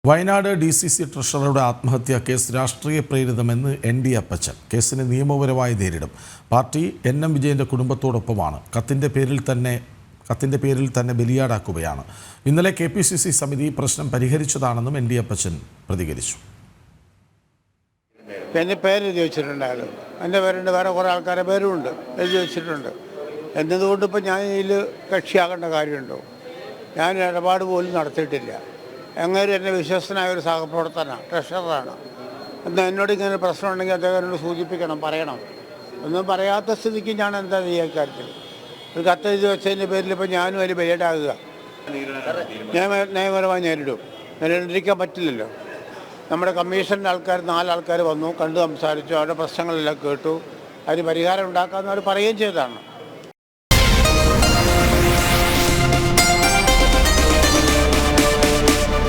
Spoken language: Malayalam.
വയനാട് DCC ട്രഷററുടെ ആത്മഹത്യാ കേസ് രാഷ്ട്രീയ പ്രേരിതമെന്ന് ND അപ്പച്ചൻ. കേസിനെ നിയമപരമായി നേരിടും. പാർട്ടി NM വിജയന്റെ കുടുംബത്തോടൊപ്പമാണ്. കത്തിന്റെ പേരിൽ തന്നെ ബലിയാടാക്കുകയാണ്. ഇന്നലെ KPCC സമിതി പ്രശ്നം പരിഹരിച്ചതാണെന്നും ND അപ്പച്ചൻ പ്രതികരിച്ചു. എൻ്റെ പേര് എഴുതി വെച്ചിട്ടുണ്ടായിരുന്നു. എൻ്റെ പേരുണ്ട്, വേറെ കുറേ ആൾക്കാരുടെ പേരുമുണ്ട്, എഴുതി വെച്ചിട്ടുണ്ട്. എന്നതുകൊണ്ട് ഇപ്പോൾ ഞാൻ ഇതിൽ കക്ഷിയാകേണ്ട കാര്യമുണ്ടോ? ഞാൻ ഇടപാട് പോലും നടത്തിയിട്ടില്ല. എങ്ങനെ എൻ്റെ വിശ്വസ്തനായ ഒരു സഹപ്രവർത്തനാണ്, ട്രഷററാണ്. എന്നാൽ എന്നോട് ഇങ്ങനെ പ്രശ്നം ഉണ്ടെങ്കിൽ അദ്ദേഹം എന്നോട് സൂചിപ്പിക്കണം, പറയണം. ഒന്നും പറയാത്ത സ്ഥിതിക്ക് ഞാൻ എന്താ ചെയ്യുക കാര്യത്തിൽ? ഒരു കത്ത് എഴുതി വെച്ചതിൻ്റെ പേരിൽ ഇപ്പോൾ ഞാനും അതിൽ ബലിയാടാകുക. ഞാൻ നിയമപരമായി നേരിടാതിരിക്കാൻ പറ്റില്ലല്ലോ. നമ്മുടെ കമ്മീഷൻ്റെ ആൾക്കാർ 4 ആൾക്കാർ വന്നു, കണ്ടു സംസാരിച്ചു, അവരുടെ പ്രശ്നങ്ങളെല്ലാം കേട്ടു, അതിന് പരിഹാരം ഉണ്ടാക്കാമെന്ന് അവർ പറയുകയും ചെയ്തതാണ്.